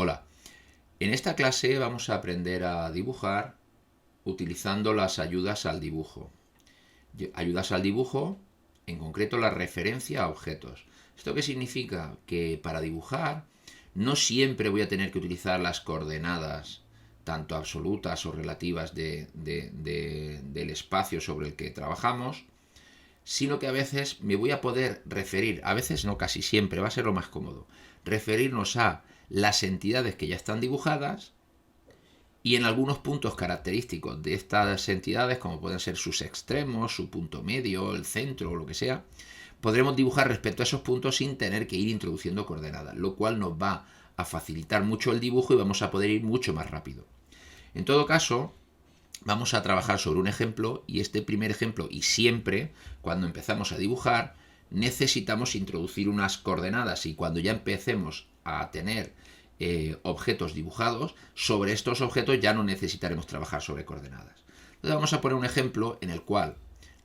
Hola, en esta clase vamos a aprender a dibujar utilizando las ayudas al dibujo. Ayudas al dibujo, en concreto la referencia a objetos. ¿Esto qué significa? Que para dibujar no siempre voy a tener que utilizar las coordenadas, tanto absolutas o relativas del espacio sobre el que trabajamos, sino que a veces me voy a poder referir, a veces no, casi siempre, va a ser lo más cómodo, referirnos a las entidades que ya están dibujadas y en algunos puntos característicos de estas entidades, como pueden ser sus extremos, su punto medio, el centro o lo que sea, podremos dibujar respecto a esos puntos sin tener que ir introduciendo coordenadas, lo cual nos va a facilitar mucho el dibujo y vamos a poder ir mucho más rápido. En todo caso, vamos a trabajar sobre un ejemplo y este primer ejemplo, y siempre cuando empezamos a dibujar, necesitamos introducir unas coordenadas y cuando ya empecemos a tener objetos dibujados, sobre estos objetos ya no necesitaremos trabajar sobre coordenadas. Entonces vamos a poner un ejemplo en el cual,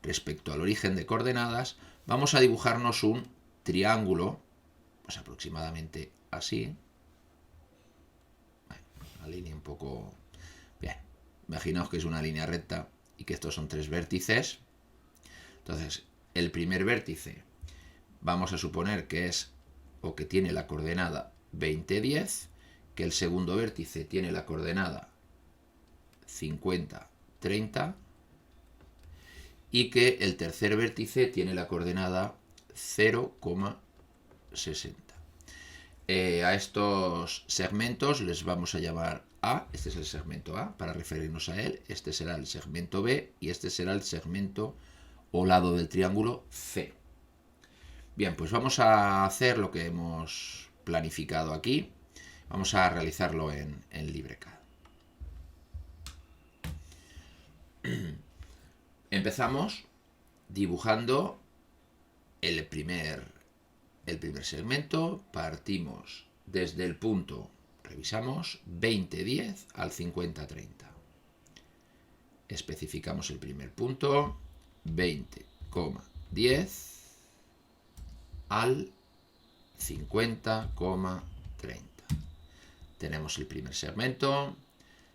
respecto al origen de coordenadas, vamos a dibujarnos un triángulo, pues aproximadamente así, una línea un poco... Bien, imaginaos que es una línea recta y que estos son tres vértices. Entonces, el primer vértice vamos a suponer que es o que tiene la coordenada 20, 10, que el segundo vértice tiene la coordenada 50, 30 y que el tercer vértice tiene la coordenada 0,60. A estos segmentos les vamos a llamar A, este es el segmento A para referirnos a él, este será el segmento B y este será el segmento o lado del triángulo C. Bien, pues vamos a hacer lo que hemos planificado aquí. Vamos a realizarlo en LibreCAD. Empezamos dibujando el primer segmento. Partimos desde el punto, revisamos, 20-10 al 50-30. Especificamos el primer punto, 20,10 al 50,30. Tenemos el primer segmento.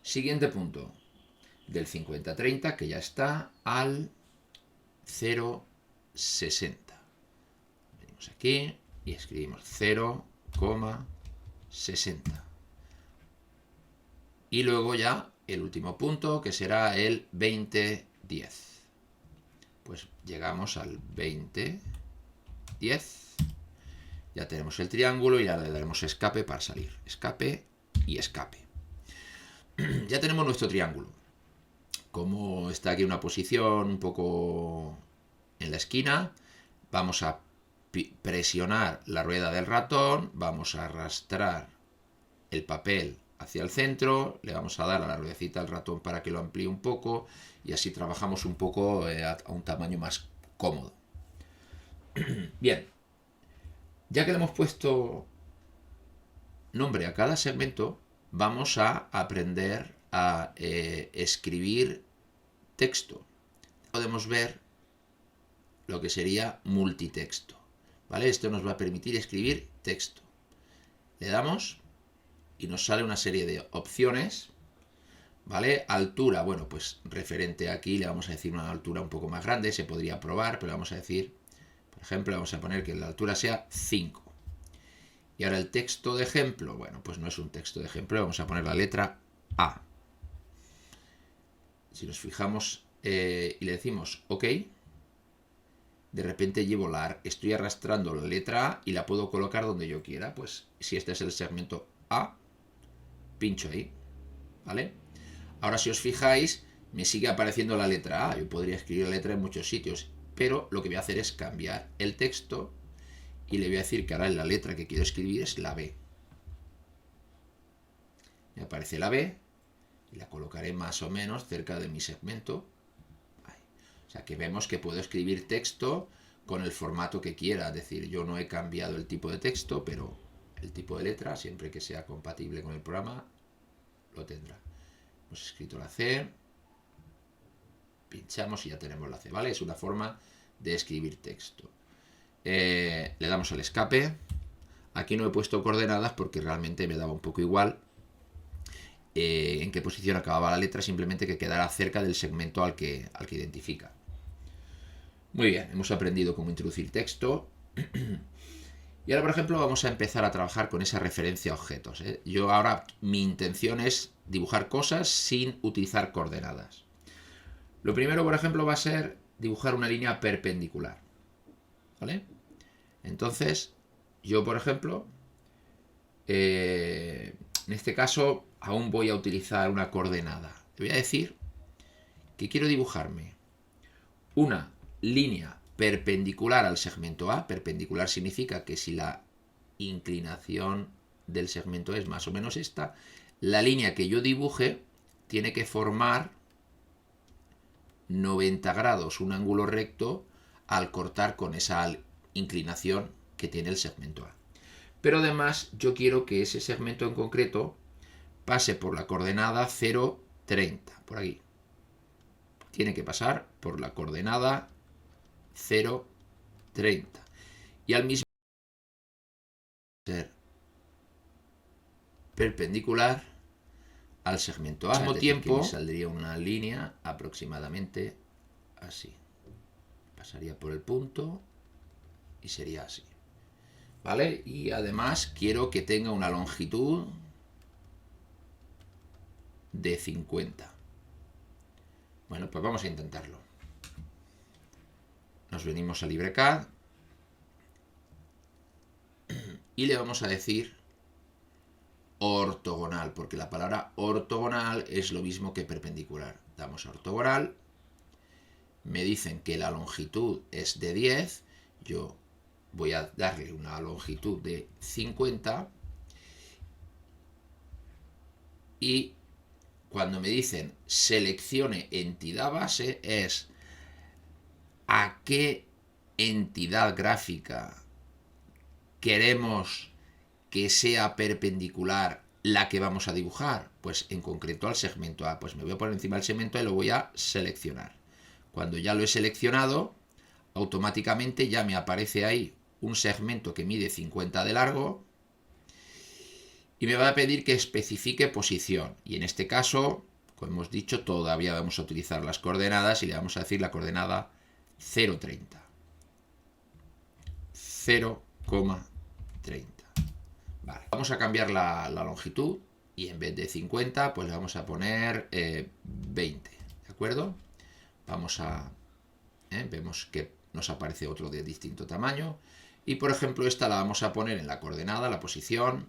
Siguiente punto, del 50-30, que ya está, al 0,60. Venimos aquí y escribimos 0,60. Y luego ya el último punto, que será el 20-10. Pues llegamos al 20-10. Ya tenemos el triángulo y ahora le daremos escape para salir. Escape y escape. Ya tenemos nuestro triángulo. Como está aquí en una posición un poco en la esquina, vamos a presionar la rueda del ratón, vamos a arrastrar el papel hacia el centro, le vamos a dar a la ruedecita del ratón para que lo amplíe un poco y así trabajamos un poco a un tamaño más cómodo. Bien, ya que le hemos puesto nombre a cada segmento, vamos a aprender a escribir texto. Podemos ver lo que sería multitexto, ¿vale? Esto nos va a permitir escribir texto. Le damos y nos sale una serie de opciones, ¿vale? Altura, bueno, pues referente aquí le vamos a decir una altura un poco más grande, se podría probar, pero vamos a decir, por ejemplo, vamos a poner que la altura sea 5. Y ahora el texto de ejemplo, bueno, pues no es un texto de ejemplo, vamos a poner la letra A. Si nos fijamos y le decimos OK, de repente estoy arrastrando la letra A y la puedo colocar donde yo quiera. Pues si este es el segmento A, pincho ahí, ¿vale? Ahora si os fijáis, me sigue apareciendo la letra A. Yo podría escribir la letra en muchos sitios, pero lo que voy a hacer es cambiar el texto y le voy a decir que ahora la letra que quiero escribir es la B. Me aparece la B y la colocaré más o menos cerca de mi segmento. O sea que vemos que puedo escribir texto con el formato que quiera. Es decir, yo no he cambiado el tipo de texto, pero el tipo de letra, siempre que sea compatible con el programa, lo tendrá. Hemos escrito la C, pinchamos y ya tenemos la C, ¿vale? Es una forma de escribir texto. Le damos al escape. Aquí no he puesto coordenadas porque realmente me daba un poco igual en qué posición acababa la letra, simplemente que quedara cerca del segmento al que identifica. Muy bien, hemos aprendido cómo introducir texto. Y ahora, por ejemplo, vamos a empezar a trabajar con esa referencia a objetos, ¿eh? Yo ahora, mi intención es dibujar cosas sin utilizar coordenadas. Lo primero, por ejemplo, va a ser dibujar una línea perpendicular, ¿vale? Entonces, yo, por ejemplo, en este caso, aún voy a utilizar una coordenada. Le voy a decir que quiero dibujarme una línea perpendicular al segmento A. Perpendicular significa que si la inclinación del segmento es más o menos esta, la línea que yo dibuje tiene que formar 90 grados, un ángulo recto, al cortar con esa inclinación que tiene el segmento A. Pero además yo quiero que ese segmento en concreto pase por la coordenada 0,30, por aquí. Tiene que pasar por la coordenada 0,30. Y al mismo ser perpendicular al segmento A. Al mismo tiempo me saldría una línea aproximadamente así. Pasaría por el punto y sería así. ¿Vale? Y además quiero que tenga una longitud de 50. Bueno, pues vamos a intentarlo. Nos venimos a LibreCAD y le vamos a decir ortogonal, porque la palabra ortogonal es lo mismo que perpendicular. Damos a ortogonal, me dicen que la longitud es de 10, yo voy a darle una longitud de 50 y cuando me dicen seleccione entidad base es a qué entidad gráfica queremos que sea perpendicular la que vamos a dibujar. Pues en concreto al segmento A. Pues me voy a poner encima del segmento y lo voy a seleccionar. Cuando ya lo he seleccionado, automáticamente ya me aparece ahí un segmento que mide 50 de largo y me va a pedir que especifique posición. Y en este caso, como hemos dicho, todavía vamos a utilizar las coordenadas y le vamos a decir la coordenada 0,30. 0,30. Vale. Vamos a cambiar la longitud y en vez de 50, pues le vamos a poner 20. ¿De acuerdo? Vamos a... vemos que nos aparece otro de distinto tamaño. Y por ejemplo, esta la vamos a poner en la coordenada, la posición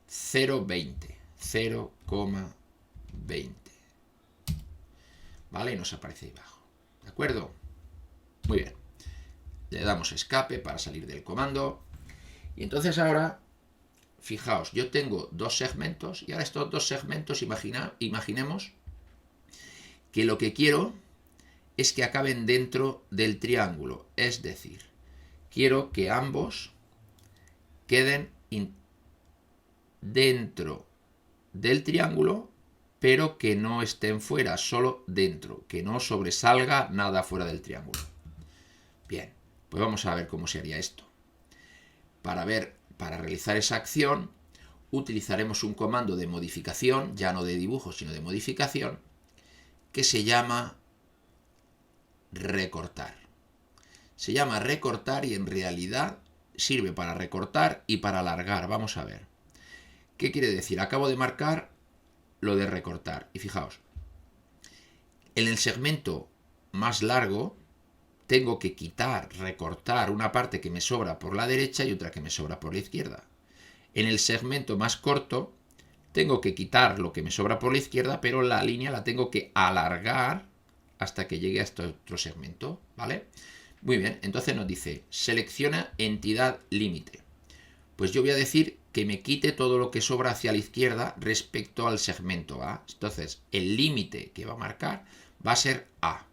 0,20. 0,20. ¿Vale? Y nos aparece ahí abajo. ¿De acuerdo? Muy bien. Le damos escape para salir del comando. Y entonces ahora, fijaos, yo tengo dos segmentos. Y ahora estos dos segmentos, imaginemos que lo que quiero es que acaben dentro del triángulo. Es decir, quiero que ambos queden dentro del triángulo, pero que no estén fuera, solo dentro, que no sobresalga nada fuera del triángulo. Bien, pues vamos a ver cómo se haría esto. Para realizar esa acción, utilizaremos un comando de modificación, ya no de dibujo, sino de modificación, que se llama recortar. Se llama recortar y en realidad sirve para recortar y para alargar. Vamos a ver. ¿Qué quiere decir? Acabo de marcar lo de recortar. Y fijaos, en el segmento más largo tengo que recortar una parte que me sobra por la derecha y otra que me sobra por la izquierda. En el segmento más corto tengo que quitar lo que me sobra por la izquierda, pero la línea la tengo que alargar hasta que llegue a este otro segmento, ¿vale? Muy bien, entonces nos dice, selecciona entidad límite. Pues yo voy a decir que me quite todo lo que sobra hacia la izquierda respecto al segmento A. Entonces, el límite que va a marcar va a ser A.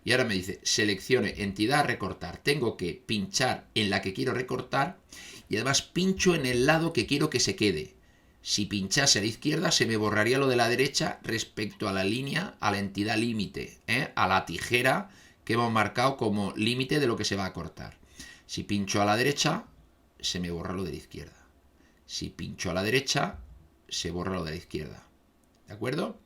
Y ahora me dice, seleccione entidad recortar. Tengo que pinchar en la que quiero recortar y además pincho en el lado que quiero que se quede. Si pinchase a la izquierda se me borraría lo de la derecha respecto a la línea, a la entidad límite, a la tijera que hemos marcado como límite de lo que se va a cortar. Si pincho a la derecha, se me borra lo de la izquierda. Si pincho a la derecha, se borra lo de la izquierda. ¿De acuerdo?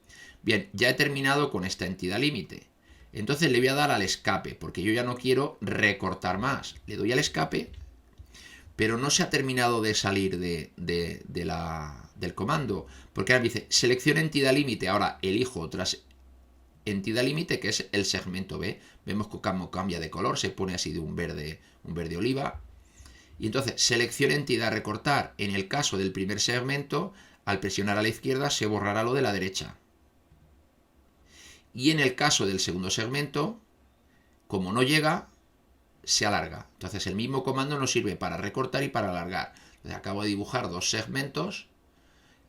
Bien, ya he terminado con esta entidad límite. Entonces le voy a dar al escape, porque yo ya no quiero recortar más. Le doy al escape, pero no se ha terminado de salir del comando, porque ahora me dice selecciona entidad límite. Ahora elijo otra entidad límite, que es el segmento B. Vemos que cambia de color, se pone así de un verde oliva. Y entonces selecciona entidad recortar. En el caso del primer segmento, al presionar a la izquierda se borrará lo de la derecha. Y en el caso del segundo segmento, como no llega, se alarga. Entonces el mismo comando nos sirve para recortar y para alargar. Entonces, acabo de dibujar dos segmentos,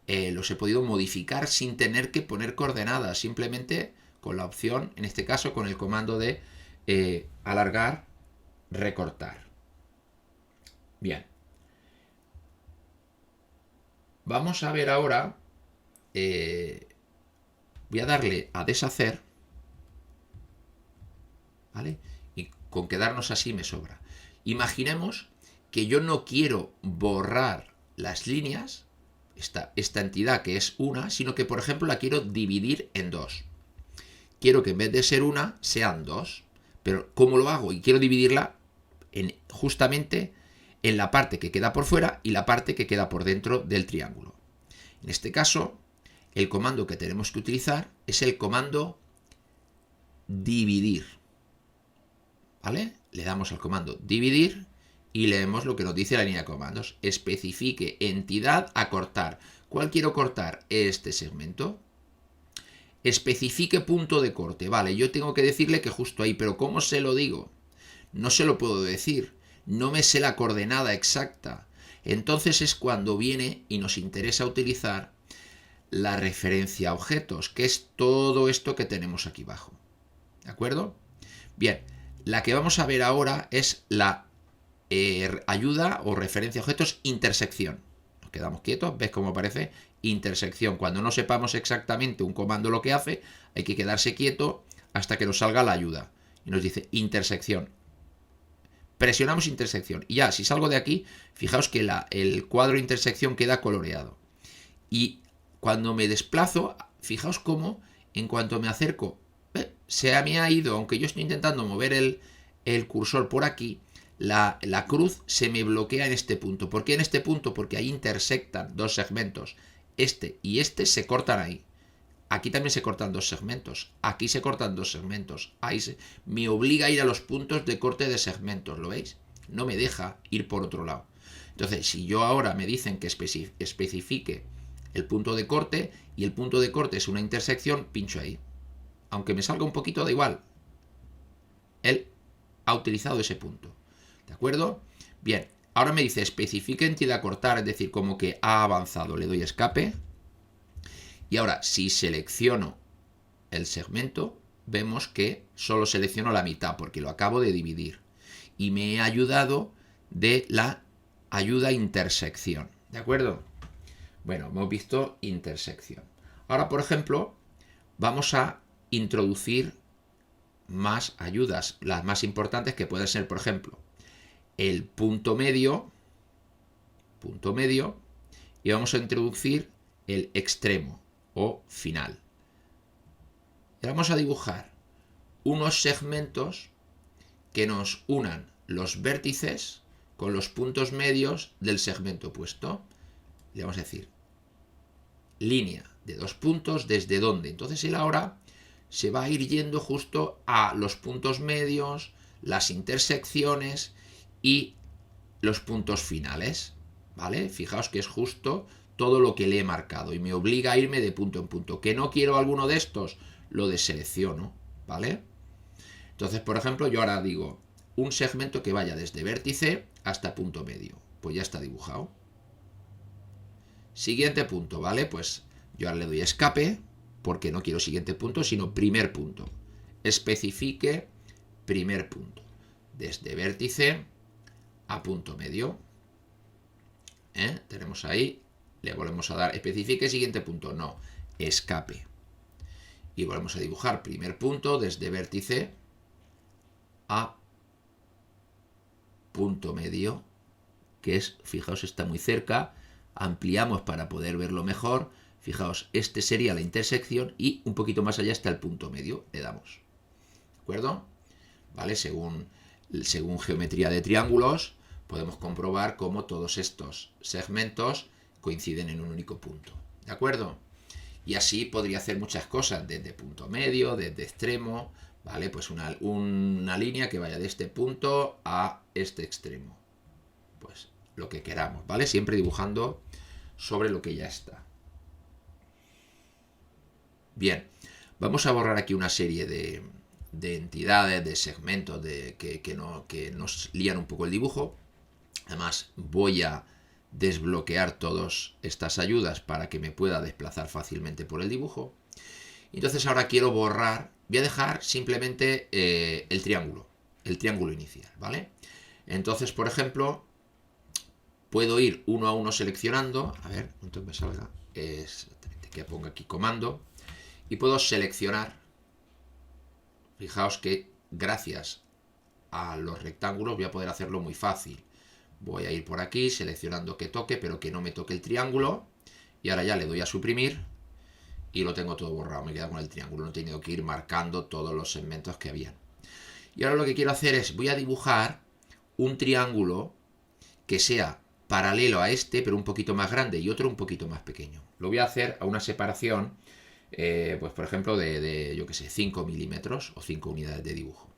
los he podido modificar sin tener que poner coordenadas, simplemente con la opción, en este caso con el comando de alargar, recortar. Bien. Vamos a ver ahora, voy a darle a deshacer, ¿vale? Y con quedarnos así me sobra. Imaginemos que yo no quiero borrar las líneas, esta entidad que es una, sino que por ejemplo la quiero dividir en dos. Quiero que en vez de ser una, sean dos. Pero ¿cómo lo hago? Y quiero dividirla justamente en la parte que queda por fuera y la parte que queda por dentro del triángulo. En este caso, el comando que tenemos que utilizar es el comando dividir. ¿Vale? Le damos al comando dividir y leemos lo que nos dice la línea de comandos. Especifique entidad a cortar. ¿Cuál quiero cortar? Este segmento. Especifique punto de corte. Vale, yo tengo que decirle que justo ahí, pero ¿cómo se lo digo? No se lo puedo decir. No me sé la coordenada exacta. Entonces es cuando viene y nos interesa utilizar la referencia a objetos, que es todo esto que tenemos aquí abajo. ¿De acuerdo? Bien, la que vamos a ver ahora es la ayuda o referencia a objetos intersección. Nos quedamos quietos, ¿ves cómo aparece? Intersección. Cuando no sepamos exactamente un comando lo que hace, hay que quedarse quieto hasta que nos salga la ayuda. Y nos dice intersección. Presionamos intersección. Y ya, si salgo de aquí, fijaos que el cuadro intersección queda coloreado. Y cuando me desplazo, fijaos cómo, en cuanto me acerco, se me ha ido, aunque yo estoy intentando mover el cursor por aquí, la cruz se me bloquea en este punto. ¿Por qué en este punto? Porque ahí intersectan dos segmentos. Este y este se cortan ahí. Aquí también se cortan dos segmentos. Aquí se cortan dos segmentos. Ahí me obliga a ir a los puntos de corte de segmentos. ¿Lo veis? No me deja ir por otro lado. Entonces, si yo ahora me dicen que especifique el punto de corte y el punto de corte es una intersección, pincho ahí. Aunque me salga un poquito, da igual. Él ha utilizado ese punto. ¿De acuerdo? Bien. Ahora me dice especifique entidad a cortar, es decir, como que ha avanzado. Le doy escape. Y ahora, si selecciono el segmento, vemos que solo selecciono la mitad porque lo acabo de dividir. Y me he ayudado de la ayuda intersección. ¿De acuerdo? Bueno, hemos visto intersección. Ahora, por ejemplo, vamos a introducir más ayudas. Las más importantes que pueden ser, por ejemplo, el punto medio, y vamos a introducir el extremo o final. Y vamos a dibujar unos segmentos que nos unan los vértices con los puntos medios del segmento opuesto. Le vamos a decir línea de dos puntos, ¿desde dónde? Entonces él ahora se va a ir yendo justo a los puntos medios, las intersecciones y los puntos finales, ¿vale? Fijaos que es justo todo lo que le he marcado y me obliga a irme de punto en punto. ¿Que no quiero alguno de estos? Lo deselecciono, ¿vale? Entonces, por ejemplo, yo ahora digo un segmento que vaya desde vértice hasta punto medio. Pues ya está dibujado. Siguiente punto, ¿vale? Pues yo ahora le doy escape, porque no quiero siguiente punto, sino primer punto. Especifique primer punto. Desde vértice a punto medio. Tenemos ahí, le volvemos a dar, especifique siguiente punto. No, escape. Y volvemos a dibujar primer punto desde vértice a punto medio, que es, fijaos, está muy cerca, ampliamos para poder verlo mejor, fijaos, este sería la intersección y un poquito más allá está el punto medio, le damos, ¿de acuerdo? ¿Vale? Según geometría de triángulos, podemos comprobar cómo todos estos segmentos coinciden en un único punto, ¿de acuerdo? Y así podría hacer muchas cosas, desde punto medio, desde extremo, ¿vale? Pues una línea que vaya de este punto a este extremo. Pues lo que queramos, ¿vale? Siempre dibujando sobre lo que ya está. Bien, vamos a borrar aquí una serie de entidades, de segmentos que nos lían un poco el dibujo. Además, voy a desbloquear todas estas ayudas para que me pueda desplazar fácilmente por el dibujo. Entonces ahora quiero borrar, voy a dejar simplemente el triángulo inicial, ¿vale? Entonces, por ejemplo, puedo ir uno a uno seleccionando, a ver, entonces me salga, que ponga aquí comando, y puedo seleccionar. Fijaos que gracias a los rectángulos voy a poder hacerlo muy fácil. Voy a ir por aquí seleccionando que toque, pero que no me toque el triángulo. Y ahora ya le doy a suprimir y lo tengo todo borrado. Me queda con el triángulo. No he tenido que ir marcando todos los segmentos que habían. Y ahora lo que quiero hacer es, voy a dibujar un triángulo que sea paralelo a este, pero un poquito más grande y otro un poquito más pequeño. Lo voy a hacer a una separación, pues por ejemplo, yo que sé, 5 milímetros o 5 unidades de dibujo.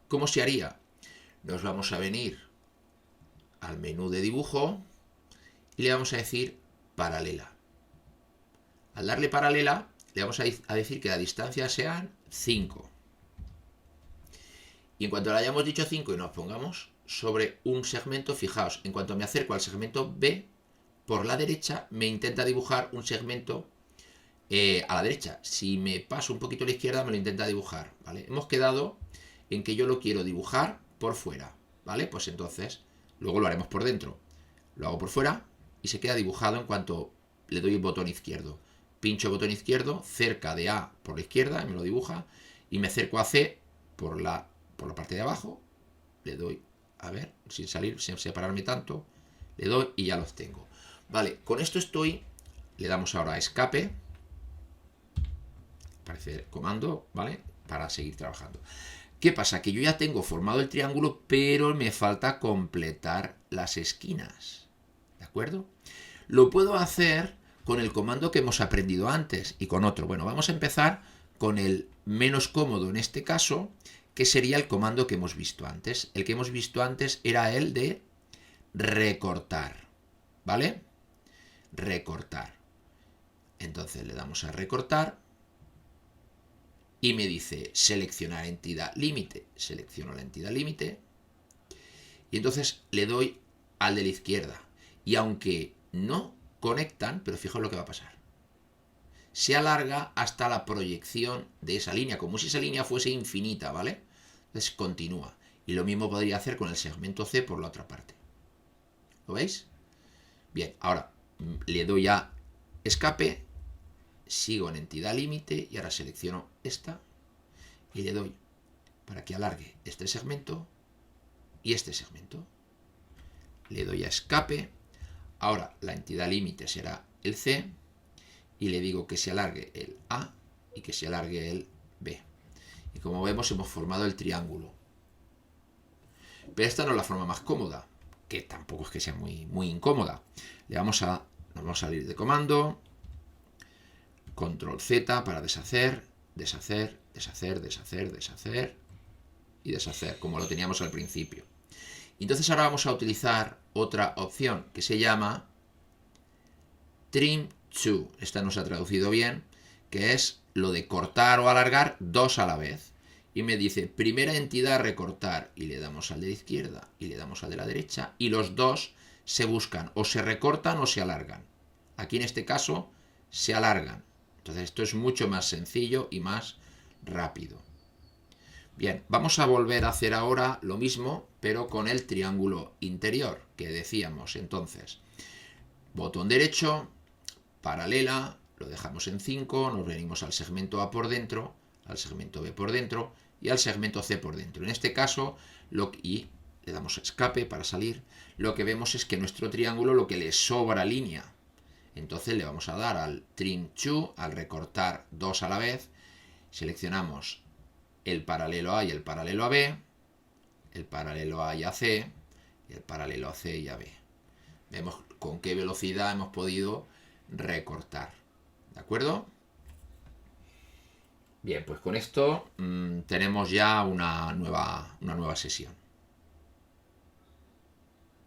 ¿Cómo se haría? Nos vamos a venir al menú de dibujo y le vamos a decir paralela. Al darle paralela, le vamos a decir que la distancia sean 5. Y en cuanto le hayamos dicho 5 y nos pongamos sobre un segmento, fijaos, en cuanto me acerco al segmento B, por la derecha me intenta dibujar un segmento a la derecha. Si me paso un poquito a la izquierda, me lo intenta dibujar, ¿vale? Hemos quedado en que yo lo quiero dibujar por fuera, ¿vale? Pues entonces, luego lo haremos por dentro. Lo hago por fuera y se queda dibujado en cuanto le doy el botón izquierdo. Pincho botón izquierdo, cerca de A por la izquierda, y me lo dibuja, y me acerco a C por la parte de abajo, le doy, a ver, sin salir, sin separarme tanto, le doy y ya los tengo. Vale, con esto le damos ahora a escape, aparece comando, ¿vale? Para seguir trabajando. ¿Qué pasa? Que yo ya tengo formado el triángulo, pero me falta completar las esquinas, ¿de acuerdo? Lo puedo hacer con el comando que hemos aprendido antes y con otro. Bueno, vamos a empezar con el menos cómodo en este caso, que sería el comando que hemos visto antes. El que hemos visto antes era el de recortar, ¿vale? Recortar. Entonces le damos a recortar y me dice seleccionar entidad límite. Selecciono la entidad límite y entonces le doy al de la izquierda. Y aunque no conectan, pero fijaos lo que va a pasar. Se alarga hasta la proyección de esa línea, como si esa línea fuese infinita, ¿vale? Entonces continúa. Y lo mismo podría hacer con el segmento C por la otra parte. ¿Lo veis? Bien, ahora le doy a escape, sigo en entidad límite y ahora selecciono esta y le doy para que alargue este segmento y este segmento. Le doy a escape. Ahora la entidad límite será el C y le digo que se alargue el A y que se alargue el B. Y como vemos hemos formado el triángulo. Pero esta no es la forma más cómoda, que tampoco es que sea muy incómoda. Nos vamos a salir de comando, control Z para deshacer, deshacer, deshacer, deshacer, deshacer y deshacer, como lo teníamos al principio. Entonces ahora vamos a utilizar otra opción que se llama Trim to. Esta no se ha traducido bien, que es lo de cortar o alargar dos a la vez. Y me dice primera entidad recortar y le damos al de la izquierda y le damos al de la derecha y los dos se buscan o se recortan o se alargan. Aquí en este caso se alargan. Entonces esto es mucho más sencillo y más rápido. Bien, vamos a volver a hacer ahora lo mismo, pero con el triángulo interior que decíamos. Entonces, botón derecho, paralela, lo dejamos en 5, nos venimos al segmento A por dentro, al segmento B por dentro y al segmento C por dentro. En este caso, y le damos a escape para salir, lo que vemos es que nuestro triángulo lo que le sobra línea. Entonces le vamos a dar al Trim To, al recortar dos a la vez, seleccionamos el paralelo A y el paralelo a B, el paralelo A y a C, y el paralelo a C y a B. Vemos con qué velocidad hemos podido recortar. ¿De acuerdo? Bien, pues con esto tenemos ya una nueva sesión.